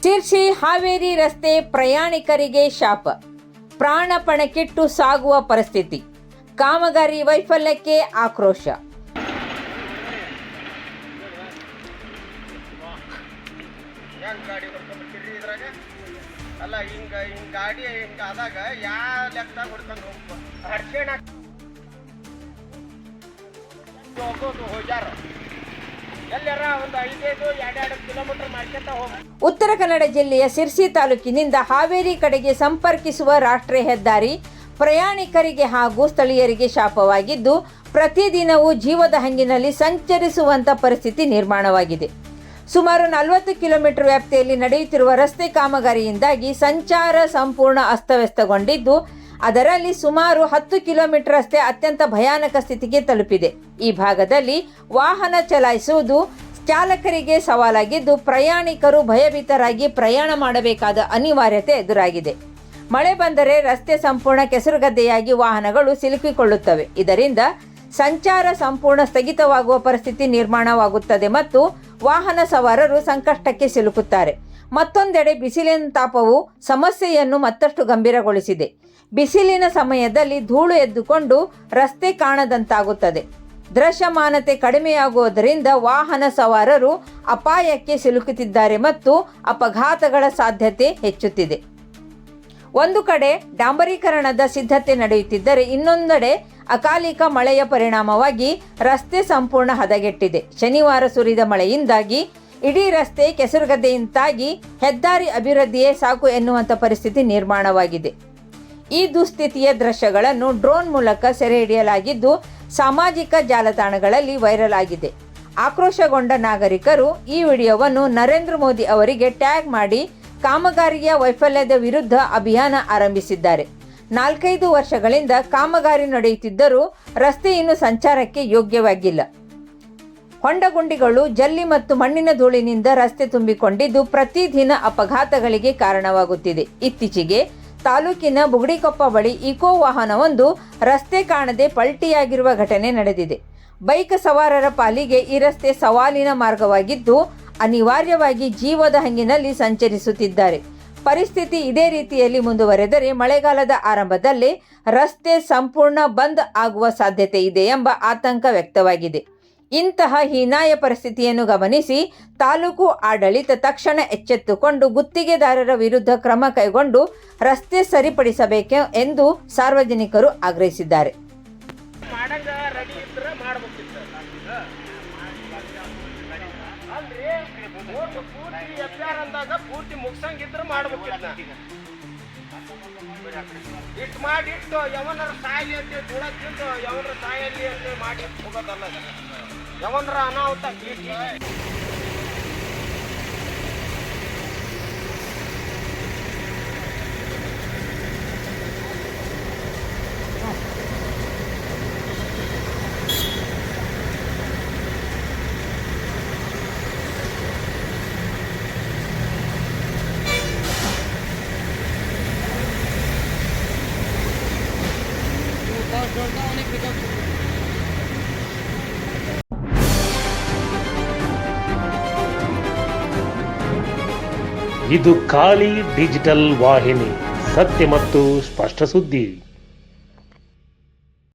ಶಿರ್ಸಿ ಹಾವೇರಿ ರಸ್ತೆ ಪ್ರಯಾಣಿಕರಿಗೆ ಶಾಪ, ಪ್ರಾಣ ಪಣಕ್ಕಿಟ್ಟು ಸಾಗುವ ಪರಿಸ್ಥಿತಿ, ಕಾಮಗಾರಿ ವೈಫಲ್ಯಕ್ಕೆ ಆಕ್ರೋಶ. ಉತ್ತರ ಕನ್ನಡ ಜಿಲ್ಲೆಯ ಶಿರ್ಸಿ ತಾಲೂಕಿನಿಂದ ಹಾವೇರಿ ಕಡೆಗೆ ಸಂಪರ್ಕಿಸುವ ರಾಷ್ಟ್ರೀಯ ಹೆದ್ದಾರಿ ಪ್ರಯಾಣಿಕರಿಗೆ ಹಾಗೂ ಸ್ಥಳೀಯರಿಗೆ ಶಾಪವಾಗಿದ್ದು, ಪ್ರತಿದಿನವೂ ಜೀವದ ಹಂಗಿನಲ್ಲಿ ಸಂಚರಿಸುವಂಥ ಪರಿಸ್ಥಿತಿ ನಿರ್ಮಾಣವಾಗಿದೆ. ಸುಮಾರು 40 ಕಿಲೋಮೀಟರ್ ವ್ಯಾಪ್ತಿಯಲ್ಲಿ ನಡೆಯುತ್ತಿರುವ ರಸ್ತೆ ಕಾಮಗಾರಿಯಿಂದಾಗಿ ಸಂಚಾರ ಸಂಪೂರ್ಣ ಅಸ್ತವ್ಯಸ್ತಗೊಂಡಿದ್ದು, ಅದರಲ್ಲಿ ಸುಮಾರು 10 ಕಿಲೋಮೀಟರ್ ರಸ್ತೆ ಅತ್ಯಂತ ಭಯಾನಕ ಸ್ಥಿತಿಗೆ ತಲುಪಿದೆ. ಈ ಭಾಗದಲ್ಲಿ ವಾಹನ ಚಲಾಯಿಸುವುದು ಚಾಲಕರಿಗೆ ಸವಾಲಾಗಿದ್ದು, ಪ್ರಯಾಣಿಕರು ಭಯಭೀತರಾಗಿ ಪ್ರಯಾಣ ಮಾಡಬೇಕಾದ ಅನಿವಾರ್ಯತೆ ಎದುರಾಗಿದೆ. ಮಳೆ ಬಂದರೆ ರಸ್ತೆ ಸಂಪೂರ್ಣ ಕೆಸರುಗದ್ದೆಯಾಗಿ ವಾಹನಗಳು ಸಿಲುಕಿಕೊಳ್ಳುತ್ತವೆ. ಇದರಿಂದ ಸಂಚಾರ ಸಂಪೂರ್ಣ ಸ್ಥಗಿತವಾಗುವ ಪರಿಸ್ಥಿತಿ ನಿರ್ಮಾಣವಾಗುತ್ತದೆ ಮತ್ತು ವಾಹನ ಸವಾರರು ಸಂಕಷ್ಟಕ್ಕೆ ಸಿಲುಕುತ್ತಾರೆ. ಮತ್ತೊಂದೆಡೆ ಬಿಸಿಲಿನ ತಾಪವು ಸಮಸ್ಯೆಯನ್ನು ಮತ್ತಷ್ಟು ಗಂಭೀರಗೊಳಿಸಿದೆ. ಬಿಸಿಲಿನ ಸಮಯದಲ್ಲಿ ಧೂಳು ಎದ್ದುಕೊಂಡು ರಸ್ತೆ ಕಾಣದಂತಾಗುತ್ತದೆ. ದೃಶ್ಯಮಾನತೆ ಕಡಿಮೆಯಾಗುವುದರಿಂದ ವಾಹನ ಸವಾರರು ಅಪಾಯಕ್ಕೆ ಸಿಲುಕುತ್ತಿದ್ದಾರೆ ಮತ್ತು ಅಪಘಾತಗಳ ಸಾಧ್ಯತೆ ಹೆಚ್ಚುತ್ತಿದೆ. ಒಂದು ಕಡೆ ಡಾಂಬರೀಕರಣದ ಸಿದ್ಧತೆ ನಡೆಯುತ್ತಿದ್ದರೆ, ಇನ್ನೊಂದೆಡೆ ಅಕಾಲಿಕ ಮಳೆಯ ಪರಿಣಾಮವಾಗಿ ರಸ್ತೆ ಸಂಪೂರ್ಣ ಹದಗೆಟ್ಟಿದೆ. ಶನಿವಾರ ಸುರಿದ ಮಳೆಯಿಂದಾಗಿ ಇಡೀ ರಸ್ತೆ ಕೆಸರುಗದ್ದೆಯಿಂದಾಗಿ ಹೆದ್ದಾರಿ ಅಭಿವೃದ್ಧಿಯೇ ಸಾಕು ಎನ್ನುವಂಥ ಪರಿಸ್ಥಿತಿ ನಿರ್ಮಾಣವಾಗಿದೆ. ಈ ದುಸ್ಥಿತಿಯ ದೃಶ್ಯಗಳನ್ನು ಡ್ರೋನ್ ಮೂಲಕ ಸೆರೆ ಹಿಡಿಯಲಾಗಿದ್ದು, ಸಾಮಾಜಿಕ ಜಾಲತಾಣಗಳಲ್ಲಿ ವೈರಲ್ ಆಗಿದೆ. ಆಕ್ರೋಶಗೊಂಡ ನಾಗರಿಕರು ಈ ವಿಡಿಯೋವನ್ನು ನರೇಂದ್ರ ಮೋದಿ ಅವರಿಗೆ ಟ್ಯಾಗ್ ಮಾಡಿ ಕಾಮಗಾರಿಯ ವೈಫಲ್ಯದ ವಿರುದ್ಧ ಅಭಿಯಾನ ಆರಂಭಿಸಿದ್ದಾರೆ. 4-5 ವರ್ಷಗಳಿಂದ ಕಾಮಗಾರಿ ನಡೆಯುತ್ತಿದ್ದರೂ ರಸ್ತೆ ಇನ್ನು ಸಂಚಾರಕ್ಕೆ ಯೋಗ್ಯವಾಗಿಲ್ಲ. ಹೊಂಡಗುಂಡಿಗಳು, ಜಲ್ಲಿ ಮತ್ತು ಮಣ್ಣಿನ ಧೂಳಿನಿಂದ ರಸ್ತೆ ತುಂಬಿಕೊಂಡಿದ್ದು ಪ್ರತಿದಿನ ಅಪಘಾತಗಳಿಗೆ ಕಾರಣವಾಗುತ್ತಿದೆ. ಇತ್ತೀಚೆಗೆ ತಾಲೂಕಿನ ಬುಗಡಿಕೊಪ್ಪ ಬಳಿ ಇಕೋ ವಾಹನವೊಂದು ರಸ್ತೆ ಕಾಣದೆ ಪಲ್ಟಿಯಾಗಿರುವ ಘಟನೆ ನಡೆದಿದೆ. ಬೈಕ್ ಸವಾರರ ಪಾಲಿಗೆ ಈ ರಸ್ತೆ ಸವಾಲಿನ ಮಾರ್ಗವಾಗಿದ್ದು, ಅನಿವಾರ್ಯವಾಗಿ ಜೀವದ ಹಂಗಿನಲ್ಲಿ ಸಂಚರಿಸುತ್ತಿದ್ದಾರೆ. ಪರಿಸ್ಥಿತಿ ಇದೇ ರೀತಿಯಲ್ಲಿ ಮುಂದುವರೆದರೆ ಮಳೆಗಾಲದ ಆರಂಭದಲ್ಲೇ ರಸ್ತೆ ಸಂಪೂರ್ಣ ಬಂದ್ ಆಗುವ ಸಾಧ್ಯತೆ ಇದೆ ಎಂಬ ಆತಂಕ ವ್ಯಕ್ತವಾಗಿದೆ. ಇಂತಹ ಹೀನಾಯ ಪರಿಸ್ಥಿತಿಯನ್ನು ಗಮನಿಸಿ ತಾಲೂಕು ಆಡಳಿತ ತಕ್ಷಣ ಎಚ್ಚೆತ್ತುಕೊಂಡು ಗುತ್ತಿಗೆದಾರರ ವಿರುದ್ಧ ಕ್ರಮ ಕೈಗೊಂಡು ರಸ್ತೆ ಸರಿಪಡಿಸಬೇಕು ಎಂದು ಸಾರ್ವಜನಿಕರು ಆಗ್ರಹಿಸಿದ್ದಾರೆ. ಇಟ್ಟು ಮಾಡಿಟ್ಟು ಯವನರ ಸಾಯಲಿ ಅಂತ ದುಡಕ್ಕಿಂದು ಯವನರ ಸಾಯಲಿ ಅಂತ ಮಾಡಿ ಹೋಗೋದಲ್ಲ, ಯವನರ ಅನಾಹುತ. ಇದು ಖಾಲಿ ಡಿಜಿಟಲ್ ವಾಹಿನಿ, ಸತ್ಯ ಮತ್ತು ಸ್ಪಷ್ಟ ಸುದ್ದಿ.